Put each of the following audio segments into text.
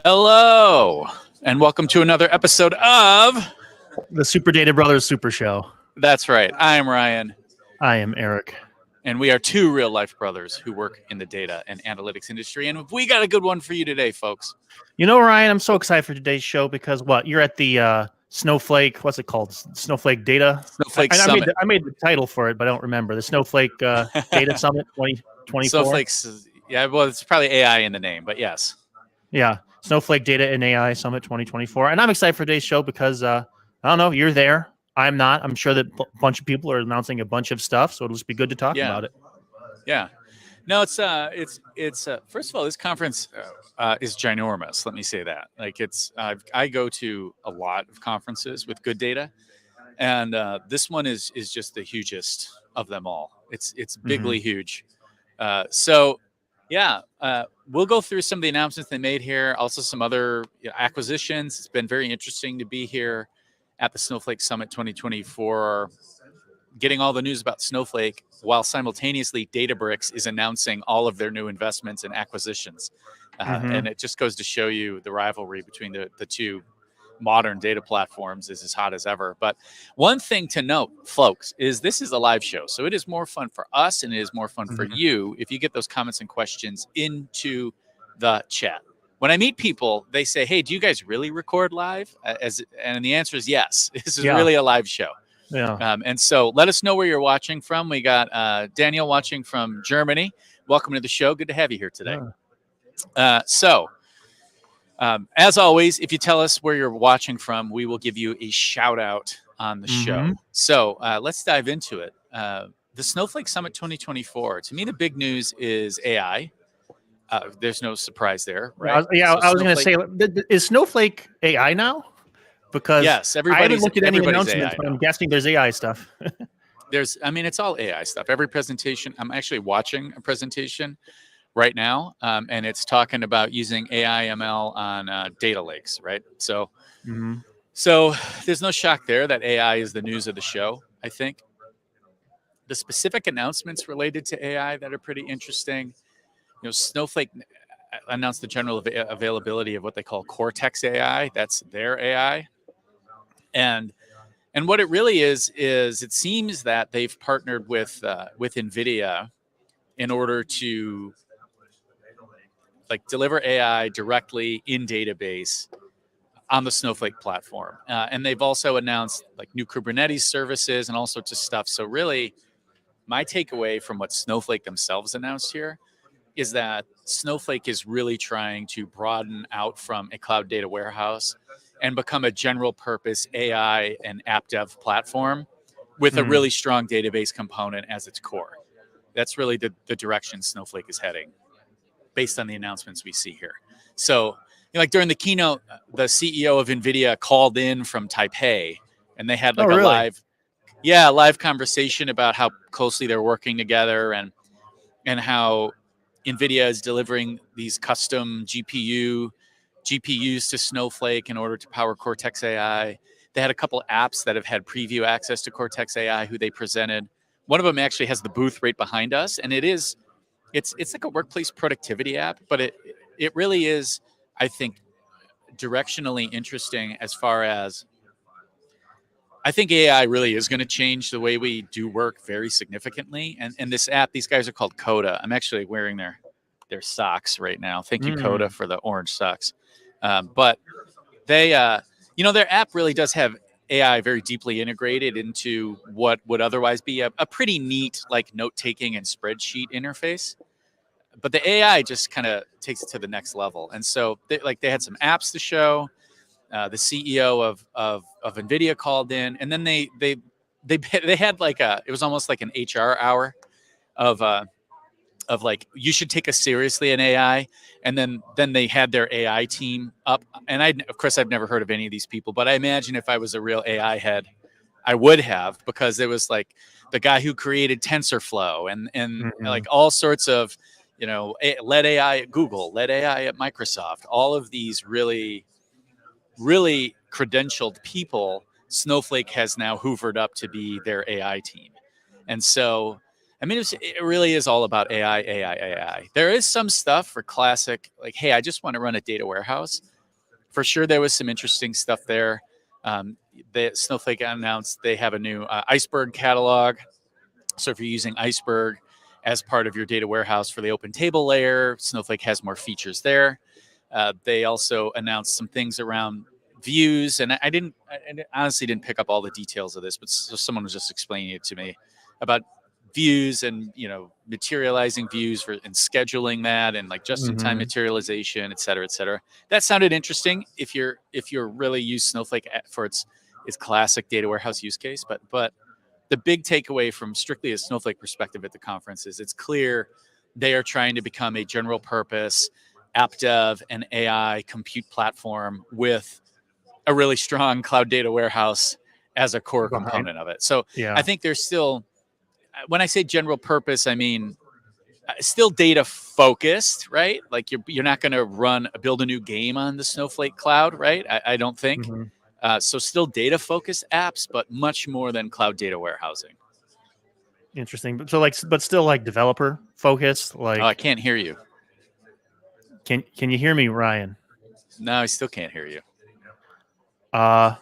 Hello, and welcome to another episode of The Super Data Brothers Super Show. That's right. I am Ryan, I am Eric. and we are two real life brothers who work in the data and analytics industry. And we got a good one for you today, folks. You know, Ryan, I'm so excited for today's show because you're at the Snowflake, what's it called? Snowflake Data? Snowflake I Summit. made the title for it, but I don't remember. The Snowflake Data Summit 2024. Snowflake's, yeah, well, it's probably AI in the name, but yes. Yeah, Snowflake Data and AI Summit 2024. And I'm excited for today's show because, I don't know, you're there. I'm not. I'm sure that a bunch of people are announcing a bunch of stuff, so it'll just be good to talk about it. Yeah. No, it's first of all, this conference is ginormous. Let me say that. Like I go to a lot of conferences with good data, and this one is just the hugest of them all. It's bigly huge. So we'll go through some of the announcements they made here. Also, some other acquisitions. It's been very interesting to be here at the Snowflake Summit 2024. Getting all the news about Snowflake while simultaneously Databricks is announcing all of their new investments and acquisitions. And it just goes to show you the rivalry between the two modern data platforms is as hot as ever. But one thing to note, folks, is this is a live show. So it is more fun for us and it is more fun for you if you get those comments and questions into the chat. When I meet people, they say, hey, do you guys really record live? And the answer is yes. This is really a live show. Yeah. And so let us know where you're watching from. We got Daniel watching from Germany. Welcome to the show. Good to have you here today. As always, if you tell us where you're watching from, we will give you a shout out on the show. So let's dive into it. The Snowflake Summit 2024. To me, the big news is AI. There's no surprise there, right? I was going to say, is Snowflake AI now? Because yes, I haven't looked at any announcements, but I'm guessing there's AI stuff. It's all AI stuff. Every presentation, I'm actually watching a presentation right now, and it's talking about using AI ML on data lakes, right? So, so there's no shock there that AI is the news of the show. I think the specific announcements related to AI that are pretty interesting. Snowflake announced the general availability of what they call Cortex AI. That's their AI. And what it really is it seems that they've partnered with NVIDIA in order to deliver AI directly in database on the Snowflake platform. And they've also announced new Kubernetes services and all sorts of stuff. So really, my takeaway from what Snowflake themselves announced here is that Snowflake is really trying to broaden out from a cloud data warehouse and become a general purpose AI and app dev platform with a really strong database component as its core. That's really the direction Snowflake is heading based on the announcements we see here. So during the keynote, the CEO of NVIDIA called in from Taipei and they had live conversation about how closely they're working together and how NVIDIA is delivering these custom GPUs to Snowflake in order to power Cortex AI. They had a couple apps that have had preview access to Cortex AI who they presented. One of them actually has the booth right behind us, and it's like a workplace productivity app, but it really is, I think, directionally interesting as far as I think AI really is going to change the way we do work very significantly. And this app, these guys are called Coda. I'm actually wearing their socks right now. Thank you, Coda, for the orange socks. But they, their app really does have AI very deeply integrated into what would otherwise be a pretty neat note-taking and spreadsheet interface. But the AI just kind of takes it to the next level. And so they had some apps to show. The CEO of NVIDIA called in, and then they had it was almost like an HR hour of you should take us seriously in AI, and then they had their AI team up, and of course I've never heard of any of these people, but I imagine if I was a real AI head, I would have, because there was the guy who created TensorFlow and all sorts of led AI at Google, led AI at Microsoft, all of these really credentialed people Snowflake has now hoovered up to be their AI team. And so I mean, it really is all about AI, AI, AI. There is some stuff for classic, like, hey, I just want to run a data warehouse. For sure, there was some interesting stuff there. Snowflake announced they have a new iceberg catalog. So if you're using iceberg as part of your data warehouse for the open table layer, Snowflake has more features there. They also announced some things around views, and I honestly didn't pick up all the details of this, but someone was just explaining it to me about views and materializing views and scheduling that, and like just-in-time materialization, et cetera, et cetera. That sounded interesting if you're really use Snowflake for its classic data warehouse use case. But the big takeaway from strictly a Snowflake perspective at the conference is it's clear they are trying to become a general purpose app dev and AI compute platform with a really strong cloud data warehouse as a core component of it. So I think there's still, when I say general purpose, I mean still data focused, right? Like you're not going to build a new game on the Snowflake cloud, right? I don't think. So still data focused apps, but much more than cloud data warehousing. Interesting. So but still like developer focused. Like, oh, I can't hear you. Can you hear me, Ryan? No, I still can't hear you. I'll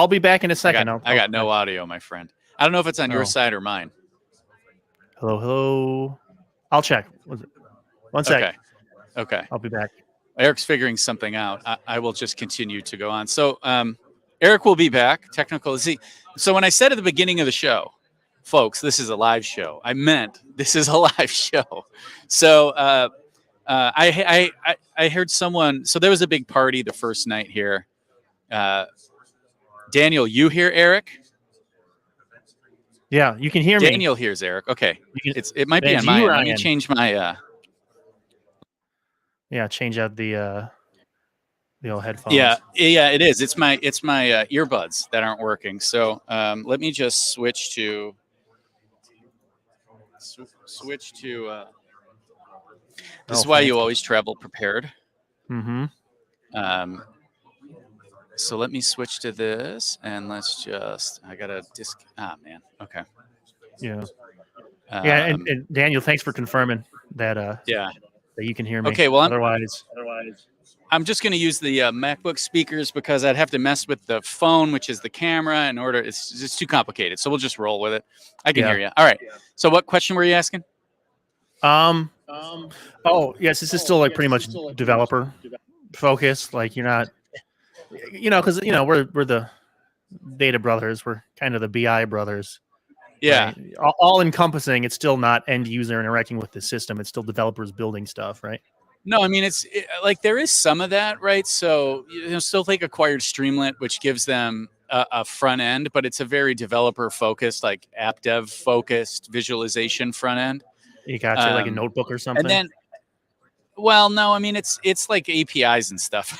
be back in a second. I got no audio, my friend. I don't know if it's on your side or mine. Hello. I'll check. One sec. Okay. I'll be back. Eric's figuring something out. I will just continue to go on. So Eric will be back. Technical. So when I said at the beginning of the show, folks, this is a live show, I meant this is a live show. So I heard someone. So there was a big party the first night here. Daniel, you hear Eric? Yeah, you can hear me. Daniel hears Eric. Okay, it might be on my end. Let me change my. Yeah, change out the old headphones. Yeah, it is. It's my earbuds that aren't working. So let me just switch to. This is why you always travel prepared. So let me switch to this, and let's just. I got a disc. Man. Okay. Yeah. And Daniel, thanks for confirming that. Yeah. That you can hear me. Okay. Well, otherwise, I'm just going to use the MacBook speakers because I'd have to mess with the phone, which is the camera, in order. It's just too complicated. So we'll just roll with it. I can hear you. All right. So what question were you asking? Oh yes, this is still like pretty much developer focused. Like you're not, because we're the data brothers. We're kind of the BI brothers. Yeah. Right? All encompassing. It's still not end user interacting with the system. It's still developers building stuff, right? No, I mean like there is some of that, right? So Snowflake acquired Streamlit, which gives them a front end, but it's a very developer focused, like app dev focused visualization front end. You got you like a notebook or something. And then, well, no, I mean it's like APIs and stuff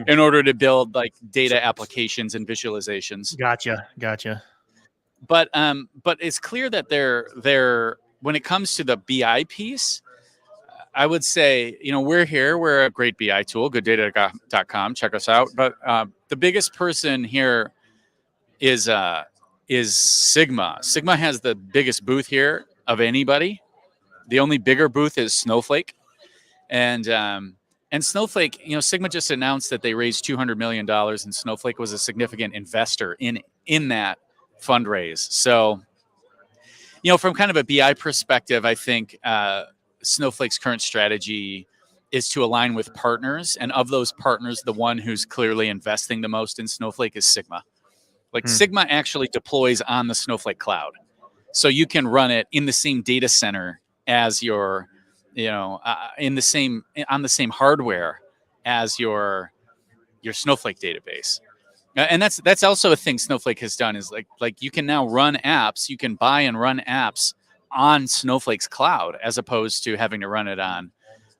in order to build like data applications and visualizations. Gotcha. But it's clear that they're when it comes to the BI piece, I would say, we're a great BI tool, gooddata.com. Check us out. But the biggest person here is Sigma. Sigma has the biggest booth here of anybody. The only bigger booth is Snowflake. And Snowflake, Sigma just announced that they raised $200 million, and Snowflake was a significant investor in that fundraise. So, from kind of a BI perspective, I think Snowflake's current strategy is to align with partners, and of those partners, the one who's clearly investing the most in Snowflake is Sigma. Sigma actually deploys on the Snowflake cloud, so you can run it in the same data center as your, on the same hardware as your Snowflake database. And that's also a thing Snowflake has done is like you can now run apps, you can buy and run apps on Snowflake's cloud as opposed to having to run it on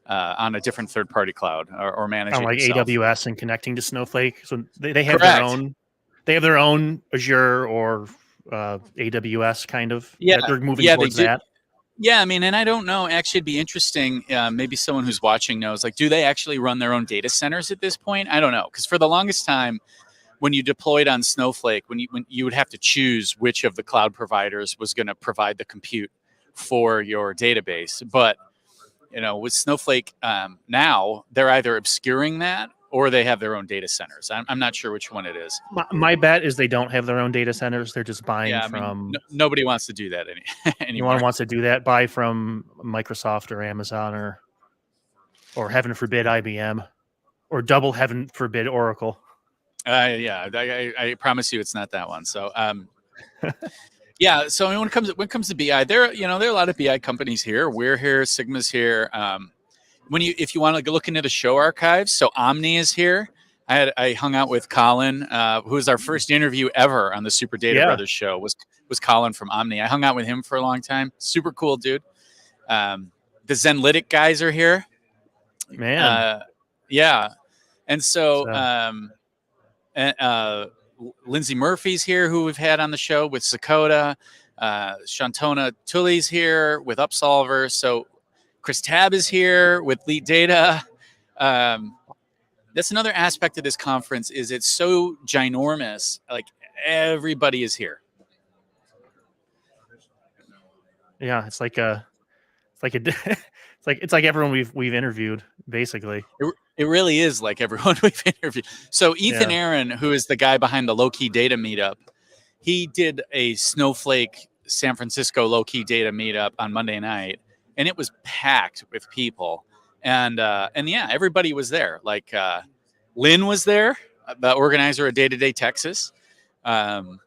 a different third-party cloud or manage it like yourself. AWS and connecting to Snowflake. So they have Correct. their own. They have their own Azure or AWS kind of. Yeah, they're moving towards that. Yeah, I mean, and I don't know. Actually, it'd be interesting. Maybe someone who's watching knows. Like, do they actually run their own data centers at this point? I don't know, because for the longest time, when you deployed on Snowflake, when you would have to choose which of the cloud providers was going to provide the compute for your database. But with Snowflake now, they're either obscuring that or they have their own data centers. I'm not sure which one it is. My bet is they don't have their own data centers. They're just buying Yeah, I mean, from. nobody wants to do that No anymore. one wants to do that. Buy from Microsoft or Amazon or heaven forbid IBM, or double heaven forbid Oracle. Yeah, I promise you, it's not that one. So, yeah. So when it comes to BI, there are a lot of BI companies here. We're here, Sigma's here. If you want to look into the show archives, so Omni is here. I hung out with Colin, who was our first interview ever on the Super Data Brothers show. Was Colin from Omni? I hung out with him for a long time. Super cool dude. The Zenlytic guys are here. Man, yeah, and so Lindsay Murphy's here, who we've had on the show with Sakota. Shantona Tully's here with Upsolver. So Chris Tabb is here with Lead Data. That's another aspect of this conference is it's so ginormous. Like everybody is here. Yeah, it's like everyone we've interviewed basically. It really is like everyone we've interviewed. So Ethan Aaron, who is the guy behind the Low Key Data Meetup, he did a Snowflake San Francisco Low Key Data Meetup on Monday night, and it was packed with people. And yeah, everybody was there. Like Lynn was there, the organizer of Day to Day Texas. And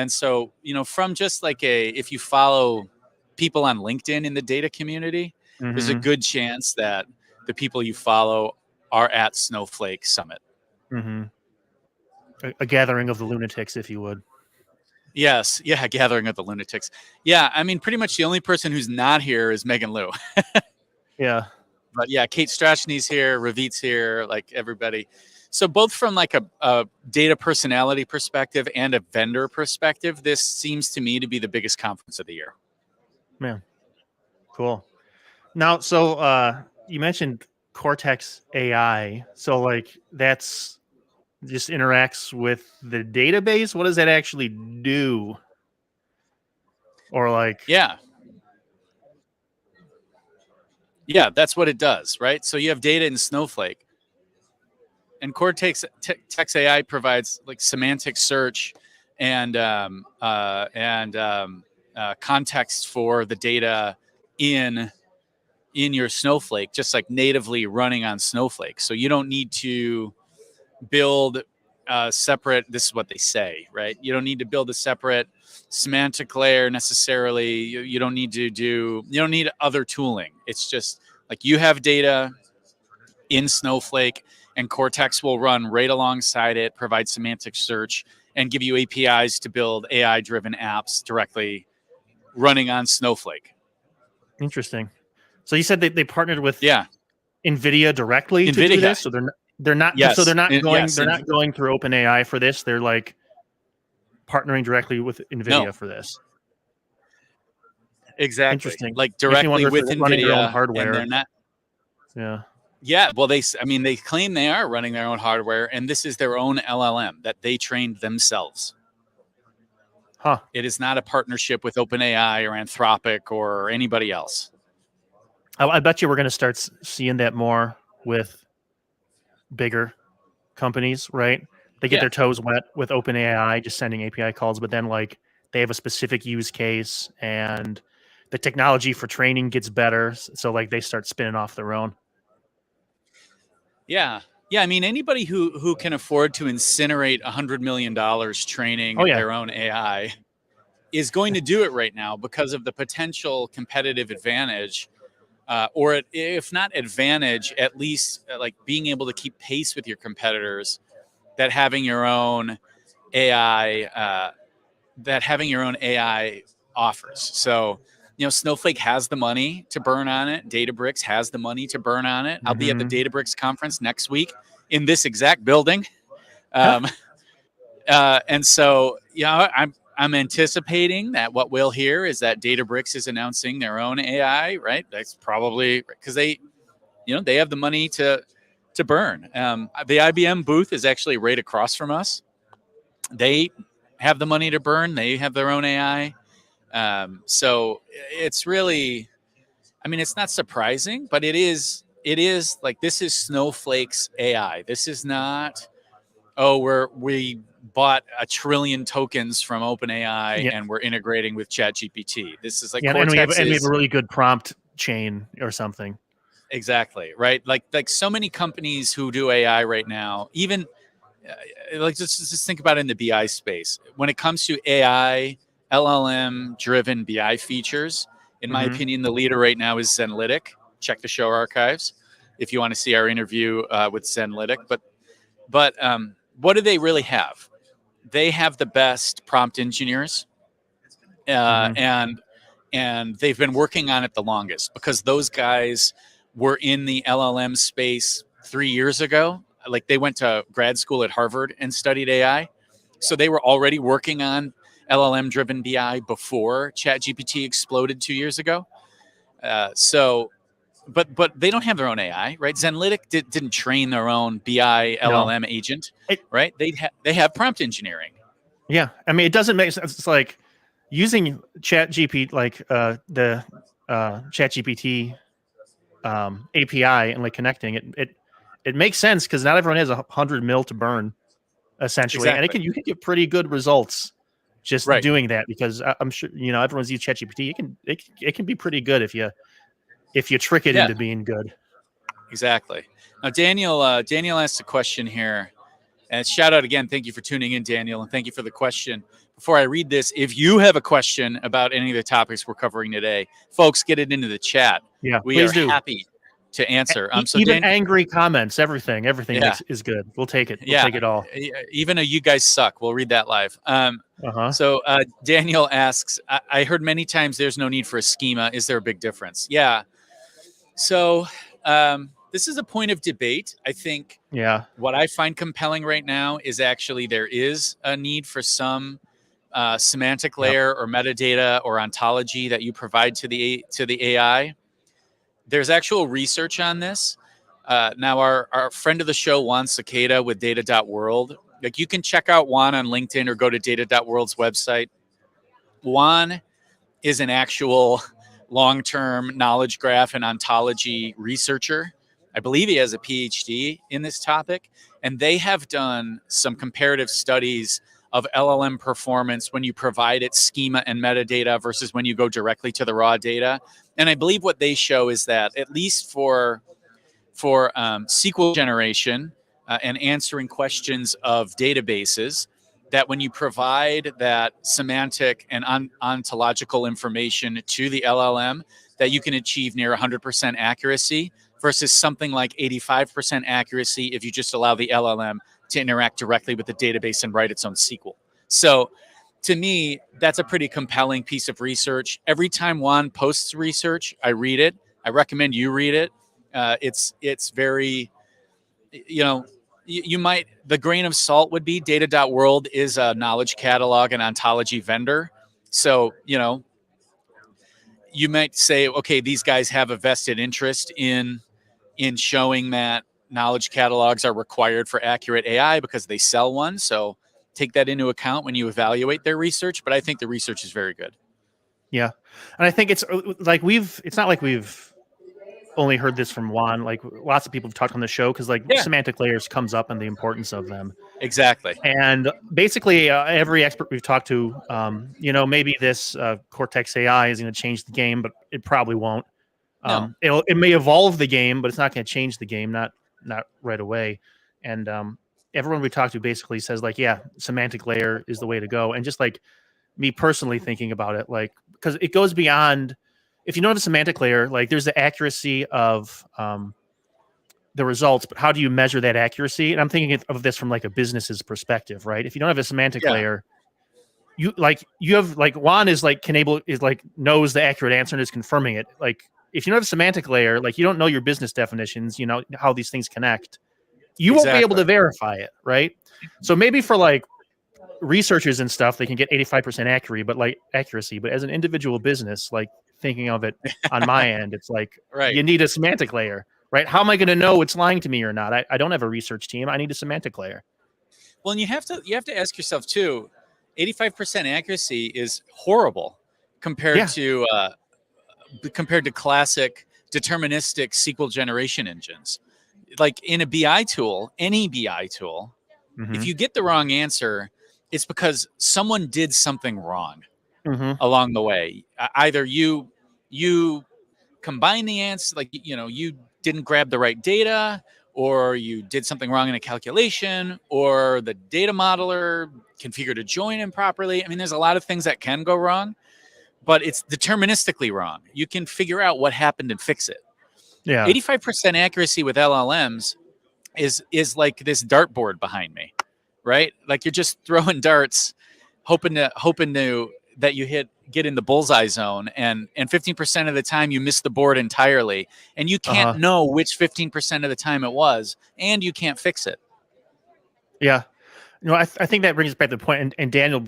so, from just like if you follow people on LinkedIn in the data community, there's a good chance that the people you follow are at Snowflake Summit. Mm-hmm. A gathering of the lunatics, if you would. Yes. Yeah. Gathering of the lunatics. Yeah. I mean, pretty much the only person who's not here is Megan Liu. Yeah. But yeah, Kate Strachny's here, Ravit's here, like everybody. So both from like a data personality perspective and a vendor perspective, this seems to me to be the biggest conference of the year. Man, cool. Now, so you mentioned Cortex AI. So like that's just interacts with the database. What does that actually do? Or like, yeah, that's what it does, right? So you have data in Snowflake, and Cortex AI provides like semantic search and context for the data in your Snowflake, just like natively running on Snowflake. So you don't need to build a separate, this is what they say, right? You don't need to build a separate semantic layer necessarily. You don't need other tooling. It's just like you have data in Snowflake and Cortex will run right alongside it, provide semantic search, and give you APIs to build AI-driven apps directly running on Snowflake. Interesting. So you said they partnered with NVIDIA directly to do NVIDIA. this, so they're not yes. so they're not going yes. they're not going through OpenAI for this. They're like partnering directly with NVIDIA for this. Exactly. Interesting. Like directly with NVIDIA, their own hardware. And they're not. Yeah. Yeah. Well, they claim they are running their own hardware, and this is their own LLM that they trained themselves. Huh. It is not a partnership with OpenAI or Anthropic or anybody else. I bet you we're going to start seeing that more with bigger companies, right? They get their toes wet with OpenAI, just sending API calls, but then like they have a specific use case and the technology for training gets better. So like they start spinning off their own. Yeah. Yeah. I mean, anybody who can afford to incinerate $100 million training their own AI is going to do it right now because of the potential competitive advantage. Or if not advantage, at least like being able to keep pace with your competitors, that having your own AI, offers. So, Snowflake has the money to burn on it. Databricks has the money to burn on it. I'll be at the Databricks conference next week in this exact building. And so, I'm anticipating that what we'll hear is that Databricks is announcing their own AI, right? That's probably because they have the money to burn. The IBM booth is actually right across from us. They have the money to burn. They have their own AI. So it's really, I mean, it's not surprising, but it is. It is like this is Snowflake's AI. This is not. Oh, we bought 1 trillion tokens from OpenAI Yeah, and we're integrating with ChatGPT. This is like yeah, and we have Cortex a is really good prompt chain or something. exactly right. Like so many companies who do AI right now, even like just think about it in the BI space. When it comes to AI, LLM driven BI features, in my Mm-hmm. opinion, the leader right now is Zenlytic. Check the show archives if you want to see our interview with Zenlytic. But what do they really have? They have the best prompt engineers, Mm-hmm. and they've been working on it the longest because those guys were in the LLM space 3 years ago. Like they went to grad school at Harvard and studied AI, so they were already working on LLM driven BI before ChatGPT exploded 2 years ago. But they don't have their own AI, right? Zenlytic didn't train their own BI No, LLM agent, it, right? They have prompt engineering. yeah. I mean, it doesn't make sense. It's like using ChatGPT, like the ChatGPT API, and like connecting it. It makes sense because not everyone has 100 mil to burn, essentially, and Exactly. you can get pretty good results just Right. doing that, because I'm sure everyone's used ChatGPT. It can be pretty good if you trick it Yeah. into being good. Exactly. Now, Daniel asked a question here, and shout out again. Thank you for tuning in, Daniel, and thank you for the question. Before I read this, if you have a question about any of the topics we're covering today, folks, get it into the chat. Yeah, We are please do. happy to answer. So Even Dan, angry comments, everything yeah, is good. We'll take it. We'll yeah, take it all. even though you guys suck, we'll read that live. Uh-huh. So Daniel asks, I heard many times there's no need for a schema. Is there a big difference? Yeah. So this is a point of debate. I think Yeah. what I find compelling right now is actually there is a need for some semantic Yep. layer or metadata or ontology that you provide to the AI. There's actual research on this. Now, our friend of the show, Juan Cicada with data.world, like you can check out Juan on LinkedIn or go to data.world's website. Juan is an actual long-term knowledge graph and ontology researcher. I believe he has a PhD in this topic, and they have done some comparative studies of LLM performance when you provide it schema and metadata versus when you go directly to the raw data. And I believe what they show is that at least for SQL generation and answering questions of databases, that when you provide that semantic and ontological information to the LLM, that you can achieve near 100% accuracy versus something like 85% accuracy if you just allow the LLM to interact directly with the database and write its own SQL. So to me, that's a pretty compelling piece of research. Every time Juan posts research, I read it. I recommend you read it. It's very, you might, the grain of salt would be data.world is a knowledge catalog and ontology vendor. So, you might say, okay, these guys have a vested interest in showing that knowledge catalogs are required for accurate AI because they sell one. So take that into account when you evaluate their research. But I think the research is very good. Yeah. And I think it's like it's not like we've only heard this from Juan. Like lots of people have talked on the show, because like Yeah, semantic layers comes up and the importance of them. exactly. And basically, every expert we've talked to, maybe this Cortex AI is going to change the game, but it probably won't. No, It may evolve the game, but it's not going to change the game, not right away. And everyone we talked to basically says like, yeah, semantic layer is the way to go. And just like me personally thinking about it, like because it goes beyond. If you don't have a semantic layer, like there's the accuracy of the results, but how do you measure that accuracy? And I'm thinking of this from like a business's perspective, right? If you don't have a semantic yeah, layer, you have like Juan is like knows the accurate answer and is confirming it. Like if you don't have a semantic layer, like you don't know your business definitions, how these things connect, you won't be able exactly. to verify it, right? So maybe for like researchers and stuff, they can get 85% accuracy, but as an individual business, like thinking of it on my end, it's like Right. you need a semantic layer, right? How am I going to know it's lying to me or not? I don't have a research team. I need a semantic layer. Well, and you have to ask yourself too. 85% accuracy is horrible compared Yeah. to classic deterministic SQL generation engines. Like in a BI tool, any BI tool, if Mm-hmm. you get the wrong answer, it's because someone did something wrong Mm-hmm. along the way. Either you combine the answer, like you didn't grab the right data, or you did something wrong in a calculation, or the data modeler configured a join improperly. I mean, there's a lot of things that can go wrong, but it's deterministically wrong. You can figure out what happened and fix it. Yeah. 85% accuracy with LLMs is like this dartboard behind me, right? Like you're just throwing darts, hoping to that you get in the bullseye zone, and 15% of the time you miss the board entirely, and you can't Uh-huh. know which 15% of the time it was, and you can't fix it. Yeah. I think that brings us back to the point, and Daniel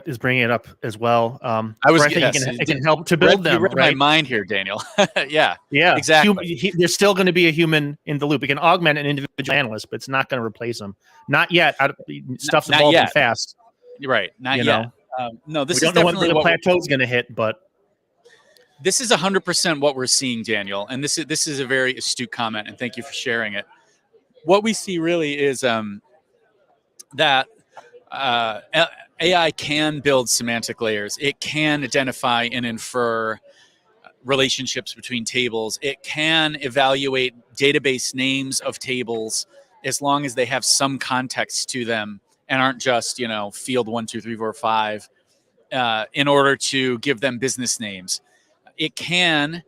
is bringing it up as well. I was Where I think yes, it can help to build you them, read my right? mind here, Daniel. Yeah, Yeah, exactly. there's still going to be a human in the loop. It can augment an individual analyst, but it's not going to replace them. Not yet. Stuff's Not evolving yet. fast. Right, not You yet. know, No, this we is don't know when definitely the what plateau's going to hit, but this is 100% what we're seeing, Daniel. And this is a very astute comment, and thank you for sharing it. What we see really is that AI can build semantic layers. It can identify and infer relationships between tables. It can evaluate database names of tables as long as they have some context to them and aren't just field 1, 2, 3, 4, 5 in order to give them business names. It can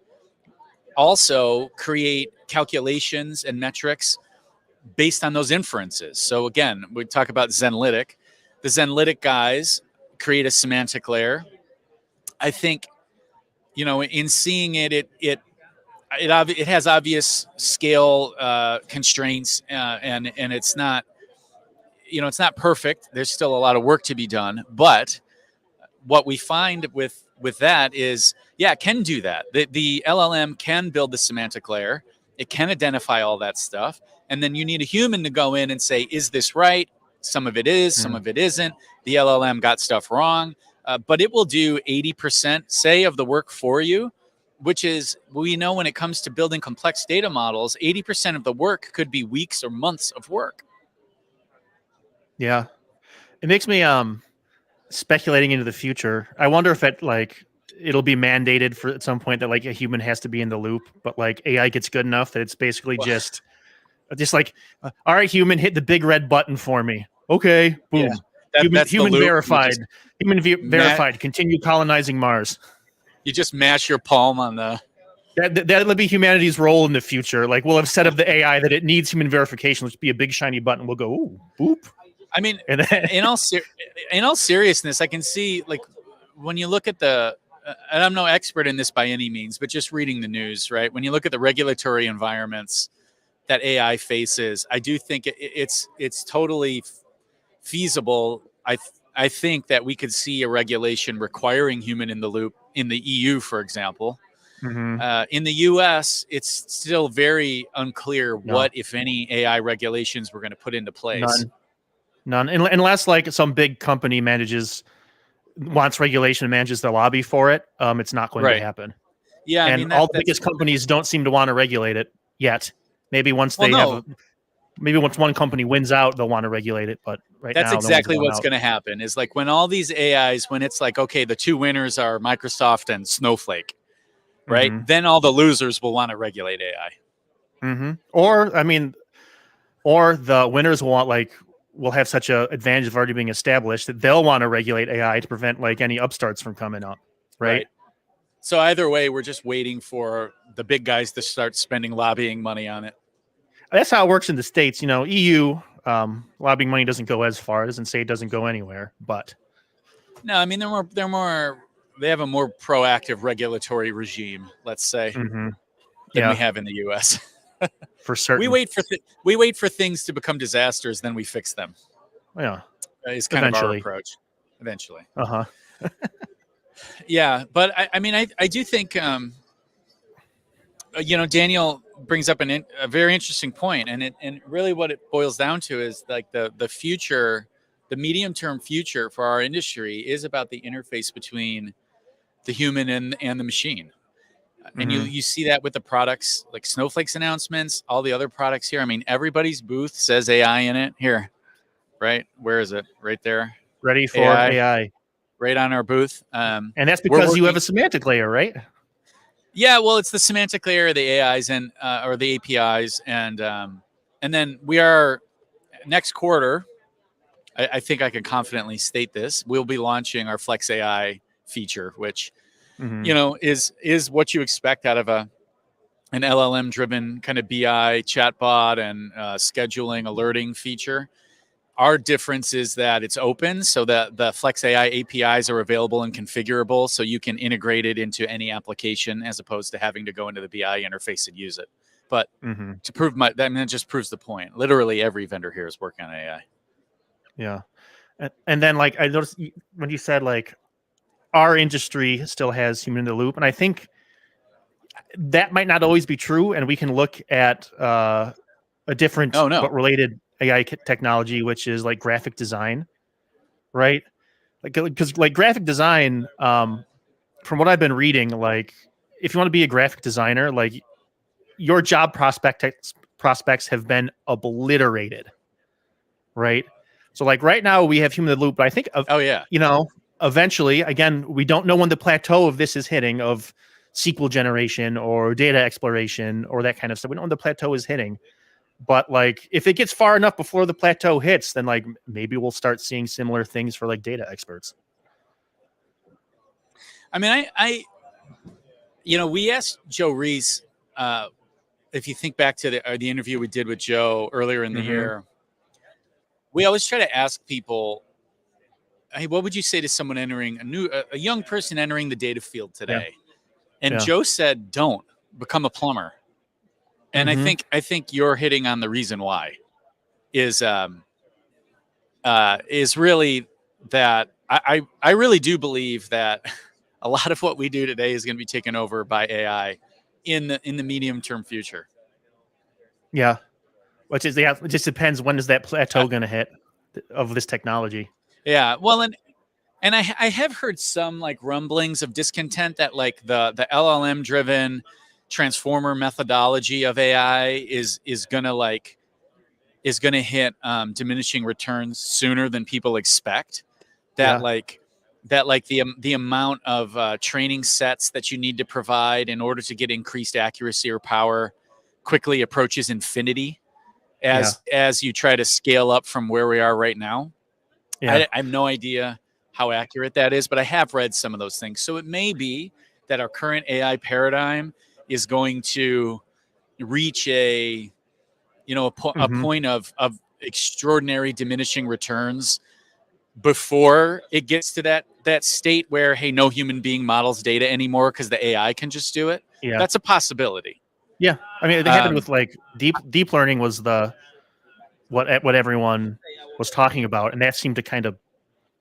also create calculations and metrics based on those inferences. So again, we talk about Zenlytic. The Zenlytic guys create a semantic layer. I think, in seeing it has obvious scale constraints, and it's not, it's not perfect. There's still a lot of work to be done, but what we find with that is, yeah, it can do that. The LLM can build the semantic layer. It can identify all that stuff, and then you need a human to go in and say, is this right? Some of it is, some of it isn't. The LLM got stuff wrong, but it will do 80%, say, of the work for you, which is, we know when it comes to building complex data models, 80% of the work could be weeks or months of work. yeah, it makes me speculating into the future. I wonder if it'll be mandated for at some point that like a human has to be in the loop, but like AI gets good enough that it's basically just like, all right, human, hit the big red button for me. Okay, Yeah, boom. That's human loop. verified. Verified. Continue colonizing Mars. You just mash your palm on the. That'll be humanity's role in the future. Like we'll have set up the AI that it needs human verification. Let's be a big shiny button. We'll go, ooh, boop. I mean, and then, in all seriousness, I can see, like, when you look at the, and I'm no expert in this by any means, but just reading the news, right? When you look at the regulatory environments that AI faces, I do think it's totally feasible. I think that we could see a regulation requiring human in the loop in the EU, for example. In the US, it's still very unclear what, if any, AI regulations we're going to put into place. None. Unless like some big company wants regulation and manages the lobby for it, it's not going to happen. Yeah, and I mean, all the biggest companies don't seem to want to regulate it yet. Maybe once once one company wins out, they'll want to regulate it. But that's exactly what's going to happen. Is like when all these AIs, when it's like, okay, the two winners are Microsoft and Snowflake, right? Then all the losers will want to regulate AI. Or the winners will have such an advantage of already being established that they'll want to regulate AI to prevent like any upstarts from coming up, right? So either way, we're just waiting for the big guys to start spending lobbying money on it. That's how it works in the States. EU lobbying money doesn't go as far. It doesn't say it doesn't go anywhere, but no, I mean they have a more proactive regulatory regime, let's say, than we have in the US. For certain. We wait for things to become disasters, then we fix them. Yeah. Is kind of our approach. Eventually. Uh-huh. Yeah, but I mean, I do think, Daniel, brings up a very interesting point, and really what it boils down to is like the future, the medium term future for our industry is about the interface between the human and the machine. And Mm-hmm. you see that with the products like Snowflake's announcements, all the other products here. I mean, everybody's booth says AI in it. Here, right? Where is it? Right there. Ready for AI, AI. right on our booth. And that's We're because you have working. a semantic layer, right? Yeah, well, it's the semantic layer, the AIs and or the APIs, and then we are next quarter. I think I can confidently state this. We'll be launching our Flex AI feature, which Mm-hmm. is what you expect out of an LLM driven kind of BI chatbot and scheduling alerting feature. Our difference is that it's open, so that the Flex AI APIs are available and configurable, so you can integrate it into any application as opposed to having to go into the BI interface and use it. But Mm-hmm. to prove that just proves the point. Literally every vendor here is working on AI. Yeah. And then like I noticed when you said like our industry still has human in the loop, and I think that might not always be true. And we can look at a different Oh no. but related AI technology, which is like graphic design, right? Like because like graphic design, from what I've been reading, like if you want to be a graphic designer, like your job prospects have been obliterated, right? So like right now we have human in the loop, but I think of Oh yeah. eventually, again, we don't know when the plateau of this is hitting of SQL generation or data exploration or that kind of stuff. We don't know when the plateau is hitting. But like if it gets far enough before the plateau hits, then like maybe we'll start seeing similar things for like data experts. I mean, I we asked Joe Reese, if you think back to the interview we did with Joe earlier in the Mm-hmm. year, we always try to ask people, hey, what would you say to someone entering a young person entering the data field Yeah. today? And Yeah. Joe said, don't become a plumber. And Mm-hmm. I think you're hitting on the reason why is really that I really do believe that a lot of what we do today is going to be taken over by AI in the medium term future. Yeah. Which is it just depends when is that Uh, plateau going to hit of this technology. yeah, well, and I have heard some like rumblings of discontent that like the LLM driven transformer methodology of AI is gonna hit diminishing returns sooner than people expect. That Yeah. like the amount of training sets that you need to provide in order to get increased accuracy or power quickly approaches infinity Yeah. as you try to scale up from where we are right now. Yeah. I have no idea how accurate that is, but I have read some of those things. So it may be that our current AI paradigm is going to reach a Mm-hmm. point of extraordinary diminishing returns before it gets to that state where, hey, no human being models data anymore because the AI can just do it. Yeah. That's a possibility. Yeah. I mean, it happened Um, with like deep learning was the what everyone was talking about, and that seemed to kind of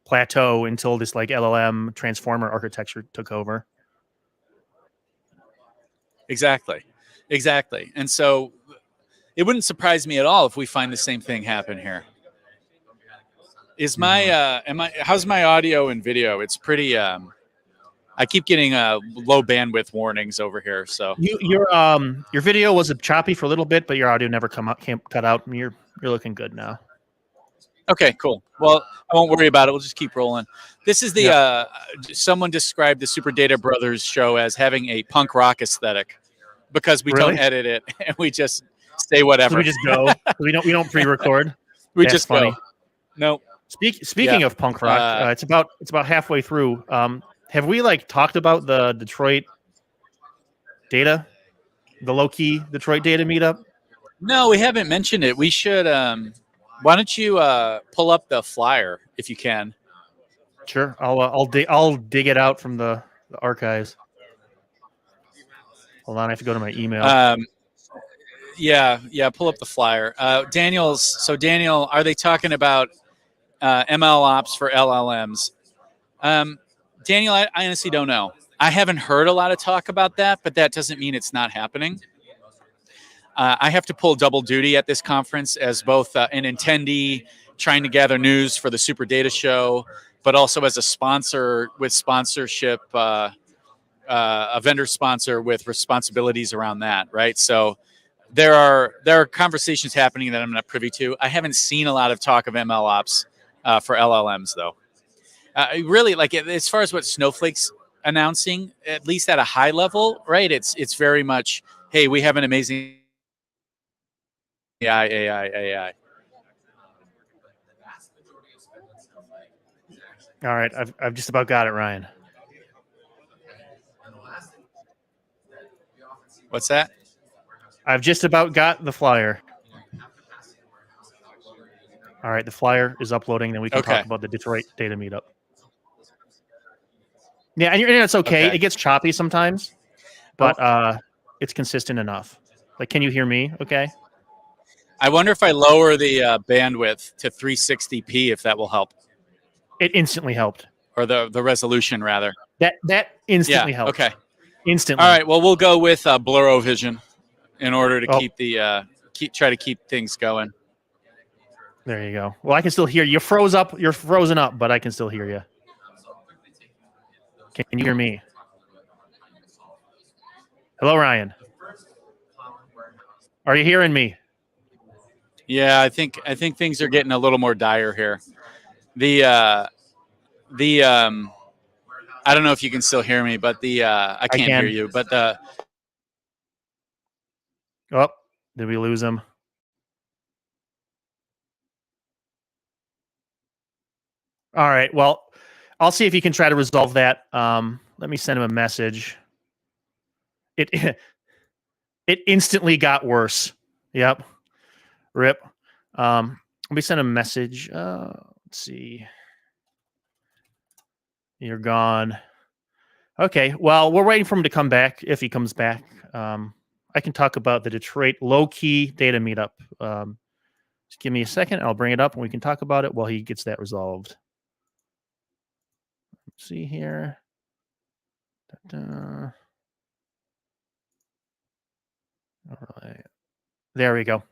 plateau until this like LLM transformer architecture took over. exactly, exactly. And so it wouldn't surprise me at all if we find the same thing happen here. Is my Mhm. how's my audio and video? It's pretty I keep getting low bandwidth warnings over here. So Your video was choppy for a little bit, but your audio never came cut out. And you're looking good now. okay, cool. Well, I won't worry about it. We'll just keep rolling. This is the Yep. someone described the Super Data Brothers show as having a punk rock aesthetic because we don't Really? edit it and we just say So we whatever. just go. We don't pre-record. We That's just go. funny. No. Yeah. Speaking of punk rock, it's about halfway through. Have we like talked about the Detroit data, the low key Detroit data meetup? No, we haven't mentioned it. We should. Why don't you pull up the flyer if you can? Sure. I'll dig it out from the archives. Hold on, I have to go to my email. Um, yeah, yeah. Pull up the flyer. Daniel, are they talking about ML ops for LLMs? Um, Daniel, I honestly don't know. I haven't heard a lot of talk about that, but that doesn't mean it's not happening. I have to pull double duty at this conference as both an attendee trying to gather news for the Super Data Show, but also as a sponsor with sponsorship, a vendor sponsor with responsibilities around that, right? So there are conversations happening that I'm not privy to. I haven't seen a lot of talk of ML ops for LLMs though. Really, like as far as what Snowflake's announcing, at least at a high level, right? It's very much, hey, we have an amazing AI. All right, I've just about got it, Ryan. What's that? I've just about got the flyer. All right, the flyer is uploading. Then we can talk about the Detroit data meetup. Yeah, and your internet's okay. It gets choppy sometimes, but it's consistent enough. Like, can you hear me? Okay. I wonder if I lower the bandwidth to 360p, if that will help. It instantly helped. Or the resolution, rather. That instantly helped. Okay. Instantly. All right. Well, we'll go with Blurrovision in order to keep the try to keep things going. There you go. Well, I can still hear you. You're frozen up, but I can still hear you. Can you hear me? Hello, Ryan. Are you hearing me? Yeah, I think things are getting a little more dire here. I don't know if you can still hear me, but I can't hear you. But oh, did we lose him? All right. Well, I'll see if you can try to resolve that. Let me send him a message. It instantly got worse. Yep. Rip. Let me send a message. Let's see. You're gone. Okay. Well, we're waiting for him to come back. If he comes back, I can talk about the Detroit low-key data meetup. Just give me a second. I'll bring it up and we can talk about it while he gets that resolved. Let's see here. All right. There we go.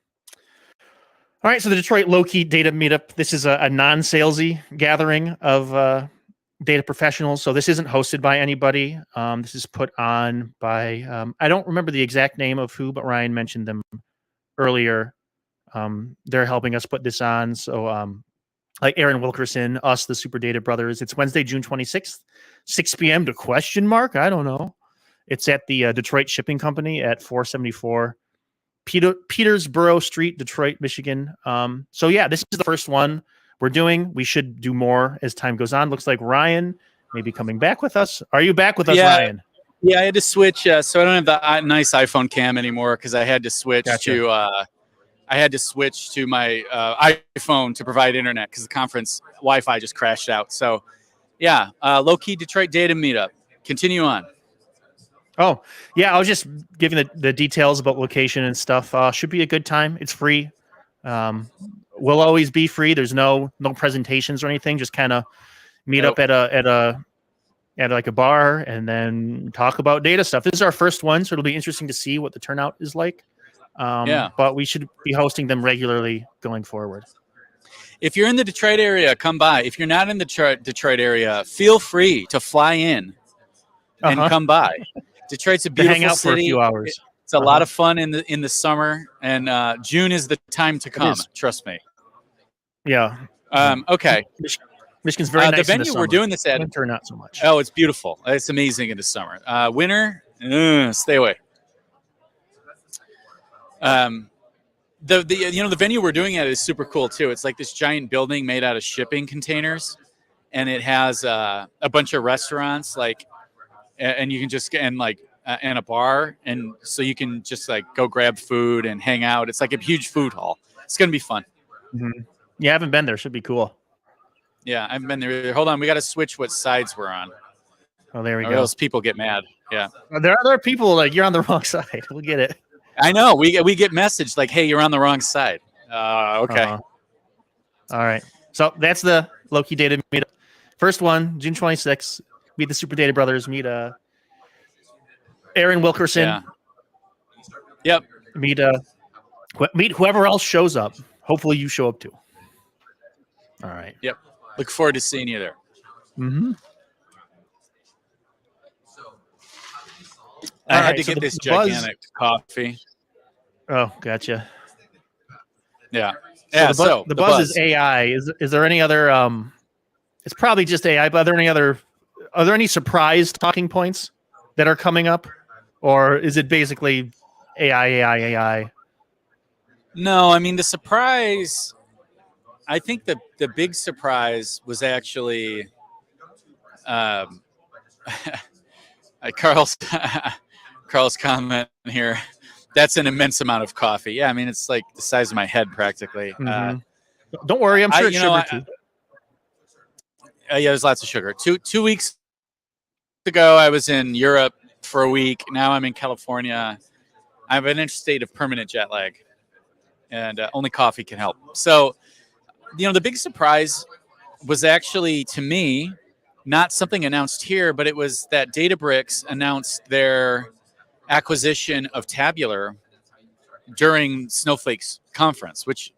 All right. So the Detroit low-key data meetup. This is a non-salesy gathering of data professionals. So this isn't hosted by anybody. This is put on by, I don't remember the exact name of who, but Ryan mentioned them earlier. They're helping us put this on. So like Aaron Wilkerson, us, the Super Data Brothers. It's Wednesday, June 26th, 6 p.m. to question mark. I don't know. It's at the Detroit Shipping Company at 474 Petersboro Street, Detroit, Michigan. So yeah, this is the first one we're doing. We should do more as time goes on. Looks like Ryan may be coming back with us. Are you back with us, Ryan? Yeah, I had to switch. So I don't have the nice iPhone cam anymore because I had to switch to my iPhone to provide internet because the conference Wi-Fi just crashed out. So yeah, low-key Detroit data meetup. Continue on. Oh, yeah, I was just giving the details about location and stuff. Should be a good time. It's free. Will always be free. There's no presentations or anything. Just kind of meet up at like a bar and then talk about data stuff. This is our first one, so it'll be interesting to see what the turnout is like. But we should be hosting them regularly going forward. If you're in the Detroit area, come by. If you're not in the Detroit area, feel free to fly in and come by. Detroit's a beautiful hang out city. For a few hours. It's a lot of fun in the summer, and June is the time to come. Trust me. Yeah. Okay. Michigan's very nice. The venue we're doing this at, winter not so much. Oh, it's beautiful. It's amazing in the summer. Winter, stay away. The venue we're doing at is super cool too. It's like this giant building made out of shipping containers, and it has a bunch of restaurants, and you can just and a bar, and so you can just go grab food and hang out. It's like a huge food hall. It's gonna be fun. Mm-hmm. Yeah, I haven't been there. Should be cool. Yeah, I haven't been there. Hold on, we got to switch what sides we're on. Oh, there we go. Or else people get mad. Yeah. There are other people you're on the wrong side. We'll get it. I know. We get messaged hey, you're on the wrong side. Okay. All right. So that's the low-key data meetup. First one, June 26th. Meet the Super Data Brothers. Meet Aaron Wilkerson. Yeah. Yep. Meet Meet whoever else shows up. Hopefully, you show up too. All right. Yep. Look forward to seeing you there. Mm-hmm. I had to get this gigantic coffee. Oh, gotcha. Yeah. So the buzz is AI. Is there any other? It's probably just AI. But are there any surprise talking points that are coming up, or is it basically AI? No, I mean the surprise. I think the big surprise was actually Carl's Carl's comment here. That's an immense amount of coffee. Yeah, I mean it's like the size of my head practically. Mm-hmm. Don't worry, I'm sure it's sugar too. Yeah, there's lots of sugar. 2 weeks ago, I was in Europe for a week. Now I'm in California. I have an state of permanent jet lag, and only coffee can help. So, the big surprise was actually, to me, not something announced here, but it was that Databricks announced their acquisition of Tabular during Snowflake's conference, which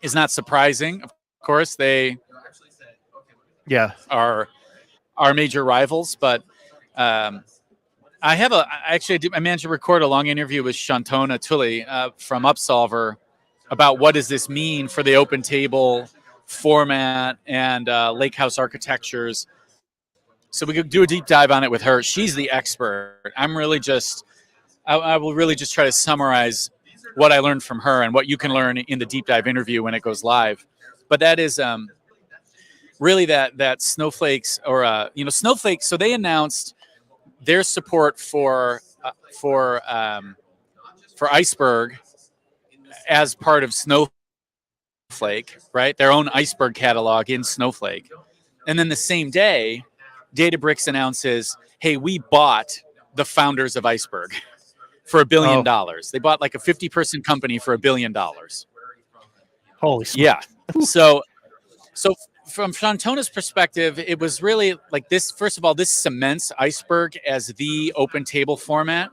is not surprising. Of course, they are our major rivals, but I managed to record a long interview with Shantona Tully from Upsolver about what does this mean for the open table format and lakehouse architectures. So we could do a deep dive on it with her. She's the expert. I'm really I will really just try to summarize what I learned from her and what you can learn in the deep dive interview when it goes live. But that is really that Snowflake's Snowflake. So they announced their support for iceberg as part of Snowflake, right? Their own iceberg catalog in Snowflake. And then the same day, Databricks announces, hey, we bought the founders of iceberg for $1 billion. They bought like a 50-person company for $1 billion. Holy smokes. Yeah. So from Shantona's perspective, it was really like this. First of all, this cements iceberg as the open table format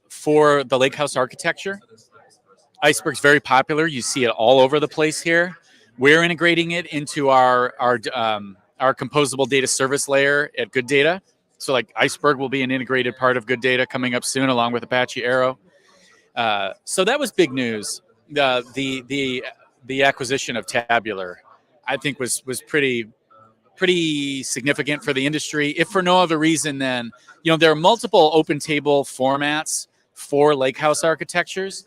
for the lakehouse architecture. Iceberg's very popular. You see it all over the place here. We're integrating it into our composable data service layer at Good Data. So like Iceberg will be an integrated part of Good Data coming up soon, along with Apache Arrow. So that was big news. The acquisition of Tabular, I think, was pretty significant for the industry, if for no other reason than there are multiple open table formats for lakehouse architectures,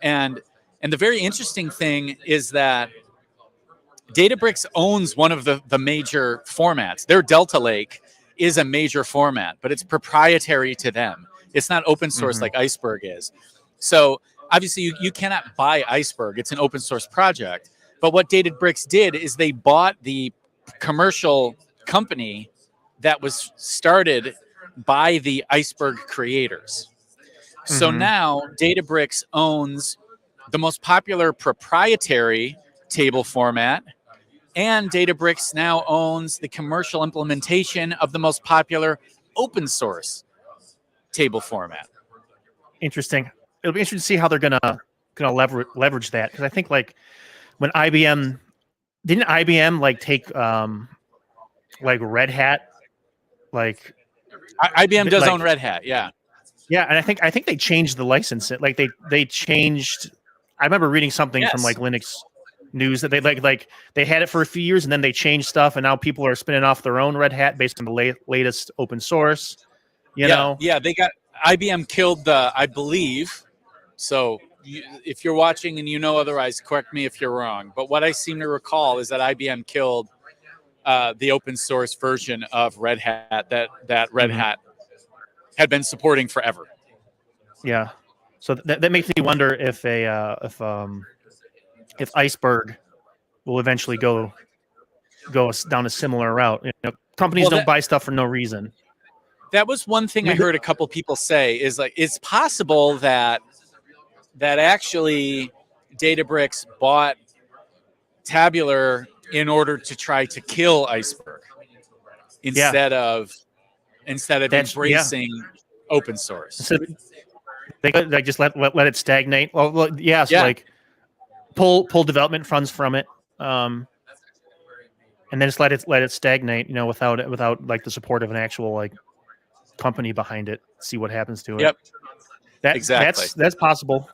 and the very interesting thing is that Databricks owns one of the major formats. Their Delta Lake is a major format, but it's proprietary to them. It's not open source like Iceberg is. So obviously you cannot buy Iceberg. It's an open source project. But what Databricks did is they bought the commercial company that was started by the Iceberg creators. So now Databricks owns the most popular proprietary table format, and Databricks now owns the commercial implementation of the most popular open source table format. Interesting. It'll be interesting to see how they're gonna leverage that, because I think like when IBM take like Red Hat, like IBM does own Red Hat, yeah. Yeah, and I think they changed the license. Like they changed. I remember reading something from like Linux news that they had it for a few years and then they changed stuff, and now people are spinning off their own Red Hat based on the latest open source. You know? Yeah, they got IBM killed I believe. So if you're watching and otherwise, correct me if you're wrong. But what I seem to recall is that IBM killed the open source version of Red Hat that Red Hat had been supporting forever. Yeah. So that makes me wonder if Iceberg will eventually go down a similar route. Companies don't buy stuff for no reason. That was one thing I heard a couple people say, is like it's possible that actually Databricks bought Tabular in order to try to kill Iceberg instead of embracing open source. They could like just let it stagnate. Well, yeah. So Yeah. like pull development funds from it, and then just let it stagnate. Without like the support of an actual like company behind it. See what happens to it. Yep. Exactly. That's possible.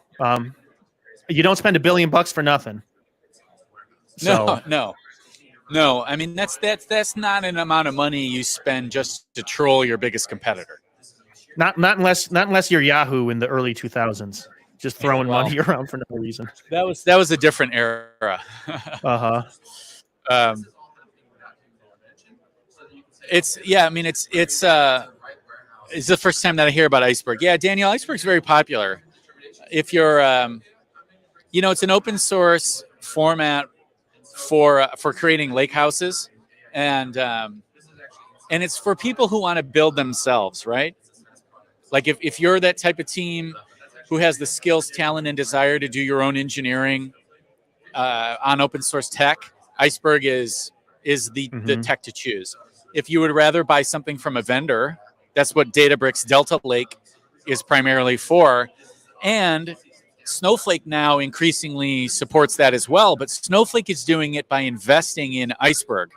You don't spend $1 billion for nothing. So No. I mean, that's not an amount of money you spend just to troll your biggest competitor. not unless you're Yahoo in the early 2000s, just throwing money around for no reason. That was a different era. It's yeah. I mean, it's the first time that I hear about Iceberg. Yeah, Daniel, Iceberg's very popular. If you're, it's an open source format for creating lake houses, and it's for people who want to build themselves, right? Like if you're that type of team who has the skills, talent, and desire to do your own engineering on open source tech, Iceberg is the tech to choose. If you would rather buy something from a vendor, that's what Databricks Delta Lake is primarily for. And Snowflake now increasingly supports that as well, but Snowflake is doing it by investing in Iceberg,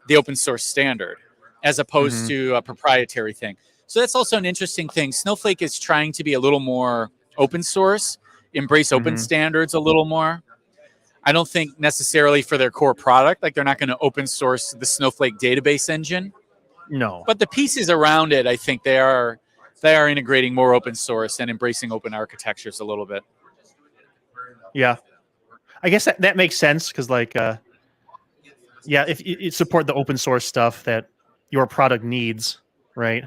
the open source standard, as opposed to a proprietary thing. So that's also an interesting thing. Snowflake is trying to be a little more open source, embrace open standards a little more. I don't think necessarily for their core product, like they're not going to open source the Snowflake database engine. No. But the pieces around it, I think they are integrating more open source and embracing open architectures a little bit. Yeah. I guess that makes sense because if you support the open source stuff that your product needs, right?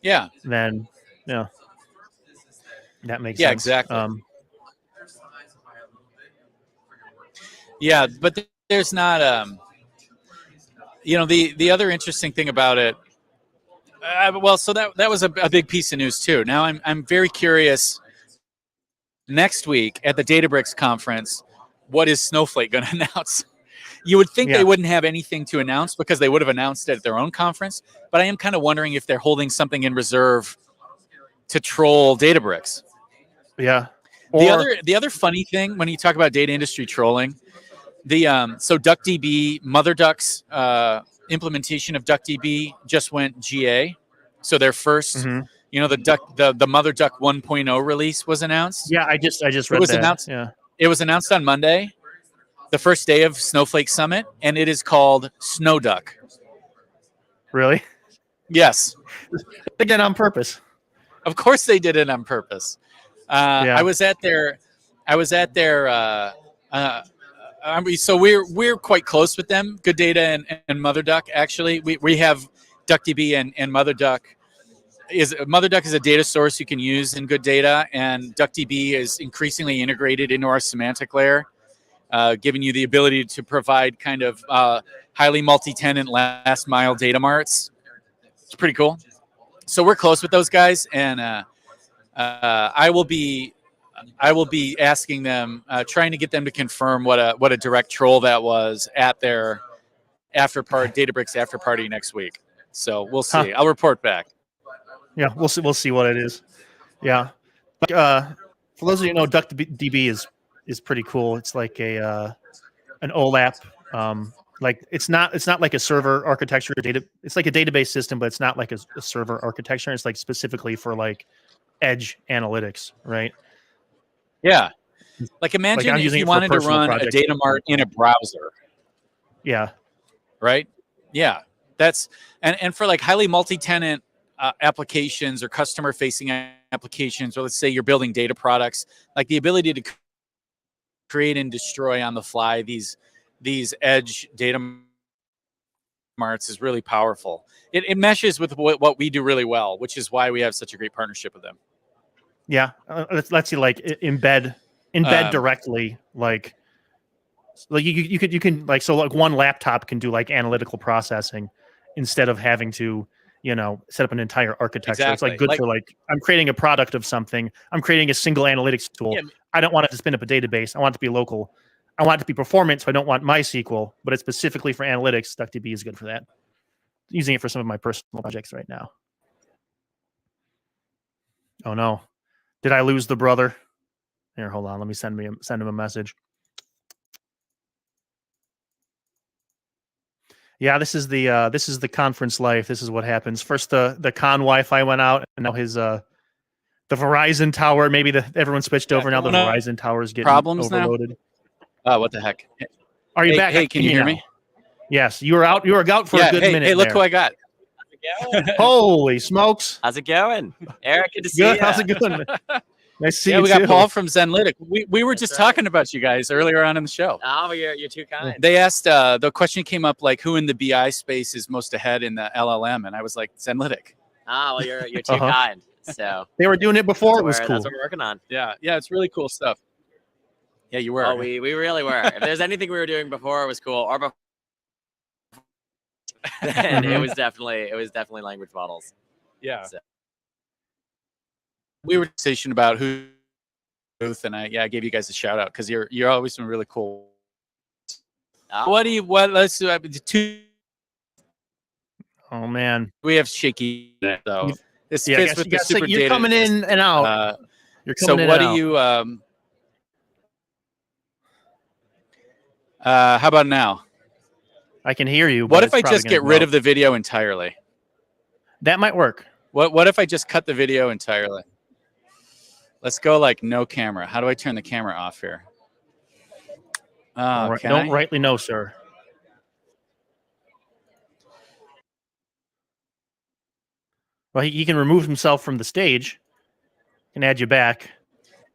Yeah. Then, that makes sense. Yeah, exactly. Yeah, but there's not, the other interesting thing about it. So that was a big piece of news too. Now I'm very curious. Next week at the Databricks conference, what is Snowflake going to announce? You would think they wouldn't have anything to announce because they would have announced it at their own conference. But I am kind of wondering if they're holding something in reserve to troll Databricks. Yeah. The other funny thing when you talk about data industry trolling, so DuckDB, MotherDuck's implementation of DuckDB just went GA. So their first, the MotherDuck 1.0 release was announced. Yeah, I just read that. Announced. Yeah, it was announced on Monday, the first day of Snowflake Summit, and it is called Snowduck. Really? Yes. They did it on purpose. Of course, they did it on purpose. I was at their. So we're quite close with them. Good Data and MotherDuck. Actually, we have DuckDB and MotherDuck. MotherDuck is a data source you can use in Good Data, and DuckDB is increasingly integrated into our semantic layer, giving you the ability to provide kind of highly multi-tenant last mile data marts. It's pretty cool. So we're close with those guys, and I will be asking them, trying to get them to confirm what a direct troll that was at their Databricks after party next week. So we'll see. I'll report back. Yeah, we'll see what it is. Yeah, for those of you who know, DuckDB is pretty cool. It's like an OLAP. Like it's not like a server architecture data. It's like a database system, but it's not like a server architecture. It's like specifically for like edge analytics, right? Yeah, like imagine if you wanted to run a data mart in a browser. Yeah. Right. Yeah, that's and for like highly multi-tenant applications or customer-facing applications, or let's say you're building data products, like the ability to create and destroy on the fly these edge data marts is really powerful. It meshes with what we do really well, which is why we have such a great partnership with them. Yeah, let's see, like embed directly, like you can like, so like one laptop can do like analytical processing instead of having to set up an entire architecture. Exactly. It's like good for like, I'm creating a product of something. I'm creating a single analytics tool. Yeah. I don't want it to spin up a database. I want it to be local. I want it to be performant, so I don't want MySQL, but it's specifically for analytics. DuckDB is good for that. I'm using it for some of my personal projects right now. Oh no. Did I lose the brother? Here, hold on. Let me send him a message. Yeah, this is the conference life. This is what happens. First, the con Wi-Fi went out, and now his the Verizon tower. Maybe everyone switched over. Now the Verizon tower is getting problems overloaded. Now? Oh, what the heck? Are you back? Hey, can you hear me? Yes, you were out. You were out for a good minute. Hey, look who I got. Holy smokes! How's it going, Eric? Good to see Good. you. How's it going? Nice to see you. Yeah, we got too. Paul from Zenlytic. We were just talking about you guys earlier on in the show. Oh, you're too kind. They asked the question came up like who in the BI space is most ahead in the LLM, and I was like Zenlytic. Oh, well, you're too kind. So they were doing it before. It was cool. That's what we're working on. Yeah, it's really cool stuff. Yeah, you were. Oh, we really were. If there's anything we were doing before, it was cool. Or before, then it was definitely language models. Yeah. So. We were conversation about who, and I gave you guys a shout out because you're always been really cool. Let's do two. Oh man, we have shaky. So this yeah, fits with the super you're data. coming in and out. You're coming so in what and do you? out. How about now? I can hear you. What if I just get rid of the video entirely? That might work. What if I just cut the video entirely? Let's go like no camera. How do I turn the camera off here? Don't rightly know, sir. Well, he can remove himself from the stage and add you back.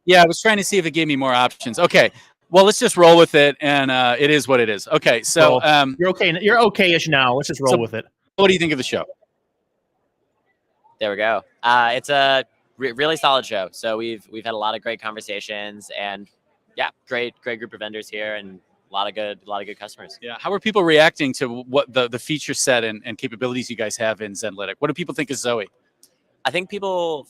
Yeah, I was trying to see if it gave me more options. Okay, well, let's just roll with it, and it is what it is. Okay, so you're okay. You're okay-ish now. Let's just roll with it. What do you think of the show? There we go. It's a really solid show. So we've had a lot of great conversations, and yeah, great group of vendors here, and a lot of good customers. Yeah. How are people reacting to what the feature set and capabilities you guys have in Zenlytic? What do people think of Zoe? I think people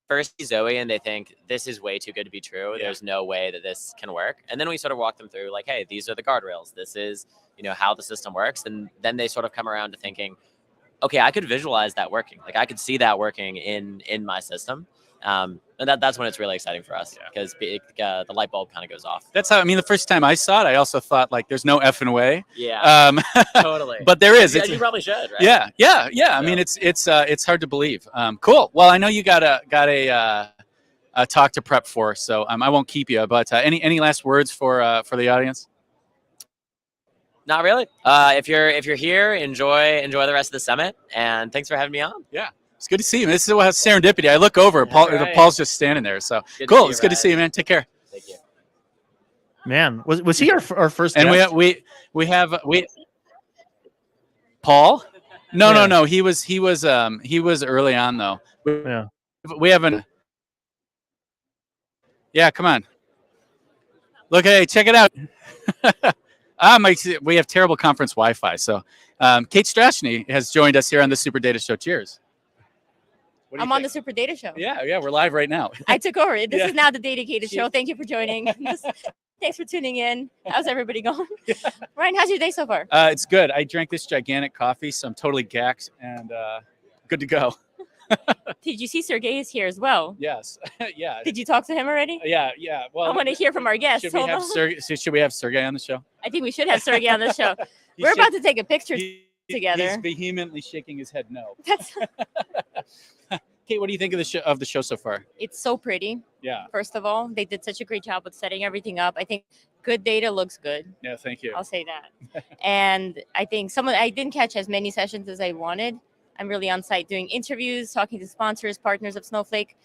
first see Zoe and they think this is way too good to be true. Yeah. There's no way that this can work. And then we sort of walk them through like, hey, these are the guardrails. This is, how the system works. And then they sort of come around to thinking, okay, I could visualize that working. Like I could see that working in my system. And that's when it's really exciting for us because the light bulb kind of goes off. That's how, the first time I saw it, I also thought like, there's no effing way. Yeah, totally. But there is. You probably should, right? Yeah. I mean, it's hard to believe. Cool. Well, I know you got a talk to prep for, so I won't keep you. But any last words for the audience? Not really. If you're here, enjoy the rest of the summit, and thanks for having me on. Yeah. It's good to see you. This is what serendipity. I look over, Paul's just standing there. So cool. It's good to see you, man. Take care. Thank you. Man, was he our first and guest? we have Paul? No. He was early on though. We haven't. Yeah, come on. Look, hey, check it out. We have terrible conference Wi-Fi. So Kate Strachny has joined us here on the Super Data Show. Cheers. I'm on the Super Data Show. Yeah, we're live right now. I took over. This is now the Dedicated Show. Thank you for joining. Thanks for tuning in. How's everybody going? Yeah. Ryan, how's your day so far? It's good. I drank this gigantic coffee, so I'm totally gacked and good to go. Did you see Sergey is here as well? Yes. Yeah. Did you talk to him already? Yeah. Well, I want to hear from our guests. Should we have Sergey on the show? I think we should have Sergey on the show. We're about to take a picture together. He's vehemently shaking his head no. Kate, what do you think of the show so far? It's so pretty. Yeah. First of all, they did such a great job with setting everything up. I think good data looks good. Yeah, thank you. I'll say that. And I think I didn't catch as many sessions as I wanted. I'm really on site doing interviews, talking to sponsors, partners of Snowflake.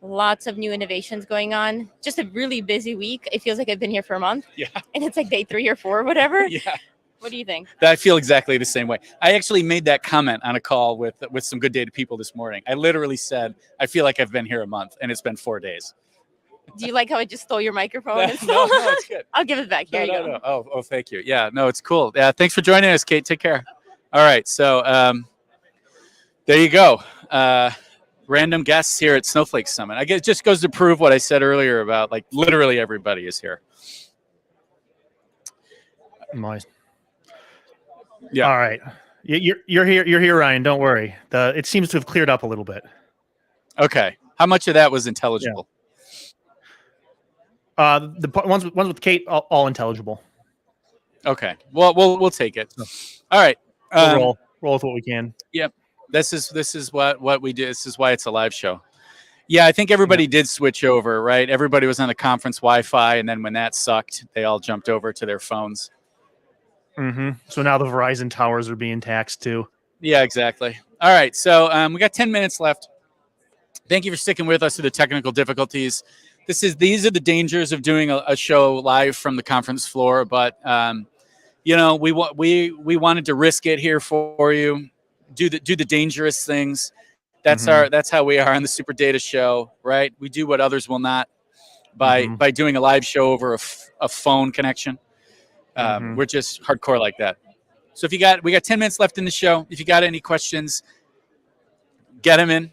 Lots of new innovations going on. Just a really busy week. It feels like I've been here for a month. Yeah. And it's like day 3 or 4 or whatever. Yeah. What do you think? I feel exactly the same way. I actually made that comment on a call with some good data people this morning. I literally said, I feel like I've been here a month and it's been 4 days. Do you like how I just stole your microphone? No, it's good. I'll give it back. Here you go. No. Oh, thank you. Yeah, no, it's cool. Yeah, thanks for joining us, Kate. Take care. All right, so there you go. Random guests here at Snowflake Summit. I guess it just goes to prove what I said earlier about like literally everybody is here. Nice. Yeah. All right. You're here. You're here, Ryan. Don't worry. It seems to have cleared up a little bit. Okay. How much of that was intelligible? The ones with Kate, all intelligible. Okay. Well, we'll take it. So, all right. We'll roll with what we can. Yep. This is what we do. This is why it's a live show. Yeah, I think everybody did switch over, right? Everybody was on the conference Wi-Fi, and then when that sucked, they all jumped over to their phones. Mm-hmm. So now the Verizon towers are being taxed too. Yeah, exactly. All right, so we got 10 minutes left. Thank you for sticking with us through the technical difficulties. These are the dangers of doing a show live from the conference floor, but we wanted to risk it here for you. Do the dangerous things. That's how we are on the Super Data Show, right? We do what others will not by doing a live show over a phone connection. We're just hardcore like that. So we got 10 minutes left in the show. If you got any questions, get them in.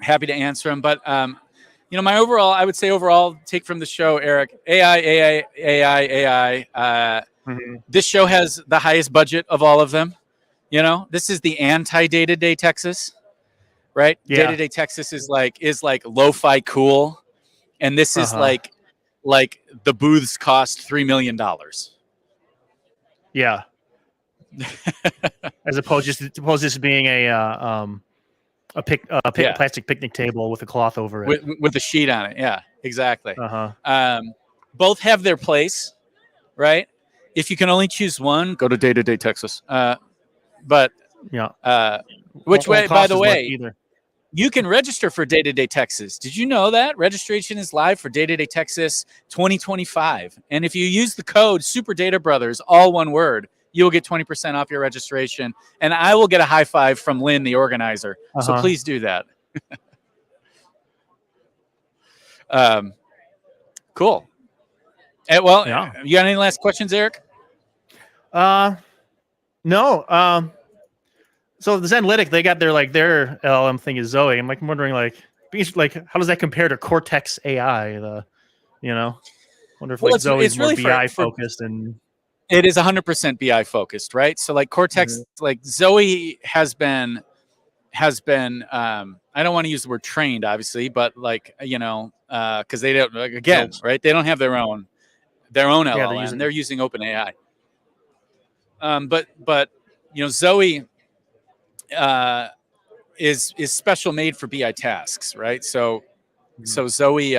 Happy to answer them. But I would say overall take from the show, Eric, AI. This show has the highest budget of all of them. This is the anti-day-to-day Texas, right? Yeah. Day-to-day Texas is like lo-fi cool, and this is like the booths cost $3 million. Yeah. As opposed to just being a plastic picnic table with a cloth over it with a sheet on it. Yeah, exactly. Both have their place, right? If you can only choose one, go to Day-to-Day Texas. But which way? By the way, you can register for Day-to-Day Texas. Did you know that registration is live for Day-to-Day Texas 2025? And if you use the code Super Data Brothers, all one word, you'll get 20% off your registration, and I will get a high five from Lynn, the organizer. So please do that. Cool. You got any last questions, Eric? No. So the Zenlytic, they got their LLM thing is Zoe. I'm wondering how does that compare to Cortex AI? Wonder if Zoe is more really BI focused and. It is 100% BI focused, right? So Cortex, Zoe has been. I don't want to use the word trained, obviously, but because they don't right? They don't have their own LLM. They're using OpenAI. But Zoe is special made for BI tasks, right? So Zoe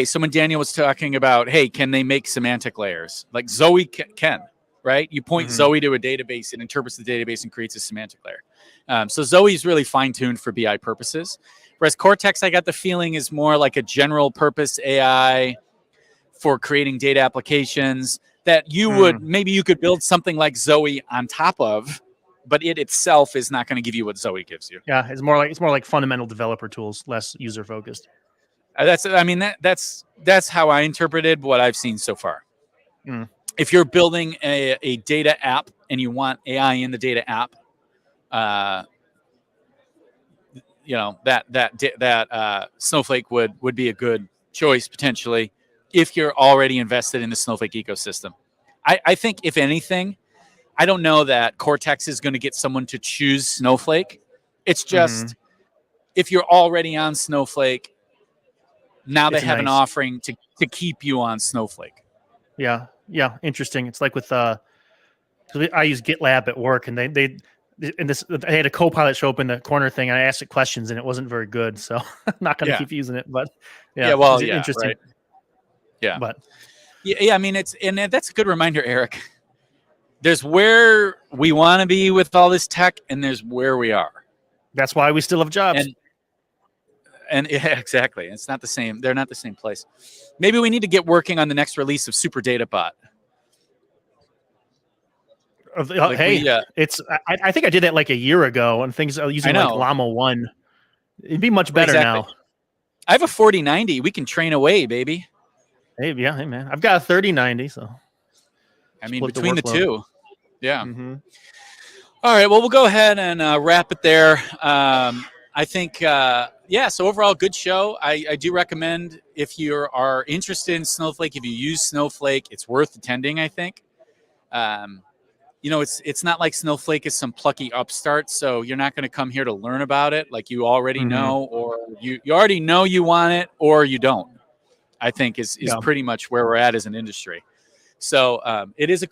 so when Daniel was talking about, hey, can they make semantic layers? Zoe can, right? You point Zoe to a database, it interprets the database and creates a semantic layer. So Zoe is really fine-tuned for BI purposes. Whereas Cortex, I got the feeling, is more like a general purpose AI for creating data applications that maybe you could build something like Zoe on top of, but it itself is not going to give you what Zoe gives you. Yeah, it's more like fundamental developer tools, less user focused. That's how I interpreted what I've seen so far. If you're building a data app and you want AI in the data app, that Snowflake would be a good choice potentially if you're already invested in the Snowflake ecosystem. I think if anything, I don't know that Cortex is going to get someone to choose Snowflake. It's just if you're already on Snowflake. Now they have an offering to keep you on Snowflake. Yeah, interesting. It's like with I use GitLab at work, and they had a Copilot show up in the corner thing, and I asked it questions, and it wasn't very good. So I'm not going to keep using it, but interesting. Right. Yeah, but I mean that's a good reminder, Eric. There's where we want to be with all this tech, and there's where we are. That's why we still have jobs. And yeah, exactly. It's not the same. They're not the same place. Maybe we need to get working on the next release of Super Data Bot. I think I did that a year ago, and things are using Llama 1. It'd be much better now. I have a 4090. We can train away, baby. Hey, man. I've got a 3090, so. I mean, between the two. Yeah. All right. Well, we'll go ahead and wrap it there. I think, so overall, good show. I do recommend if you are interested in Snowflake, if you use Snowflake, it's worth attending, I think. it's not like Snowflake is some plucky upstart, so you're not going to come here to learn about it like you already know, or you already know you want it, or you don't. I think is pretty much where we're at as an industry. So it's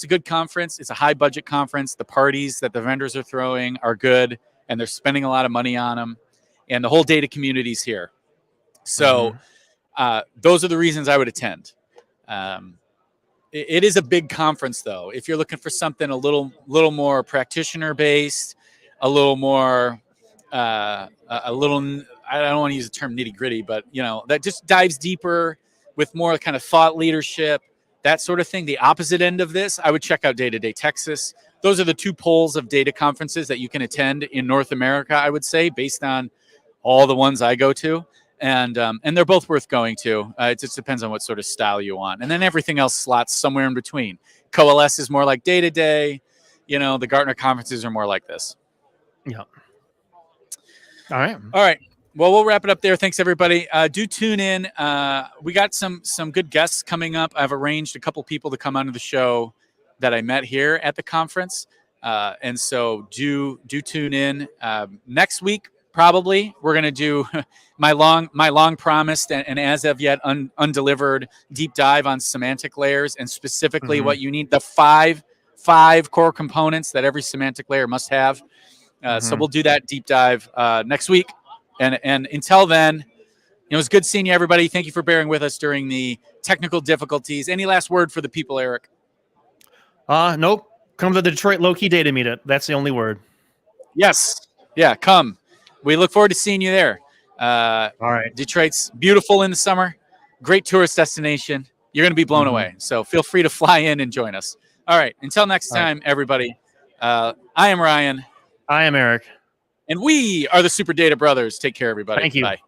a good conference. It's a high budget conference. The parties that the vendors are throwing are good, and they're spending a lot of money on them, and the whole data community's here. So those are the reasons I would attend. It is a big conference, though. If you're looking for something a little more practitioner based, a little more, I don't want to use the term nitty gritty, but that just dives deeper with more kind of thought leadership, that sort of thing. The opposite end of this, I would check out Data Day Texas. Those are the two poles of data conferences that you can attend in North America, I would say, based on all the ones I go to. And they're both worth going to. It just depends on what sort of style you want. And then everything else slots somewhere in between. Coalesce is more like Data Day. The Gartner conferences are more like this. Yeah. All right. Well, we'll wrap it up there. Thanks, everybody. Do tune in. We got some good guests coming up. I've arranged a couple people to come onto the show that I met here at the conference. And so do tune in. Next week, probably, we're going to do my long promised and as of yet undelivered deep dive on semantic layers, and specifically what you need, the five core components that every semantic layer must have. So we'll do that deep dive next week. And until then, it was good seeing you, everybody. Thank you for bearing with us during the technical difficulties. Any last word for the people, Eric? Nope. Come to the Detroit Low-Key Data Meetup. That's the only word. Yes. Yeah, come. We look forward to seeing you there. All right. Detroit's beautiful in the summer. Great tourist destination. You're going to be blown away. So feel free to fly in and join us. All right. Until next time, everybody. I am Ryan. I am Eric. And we are the Super Data Brothers. Take care, everybody. Thank you. Bye.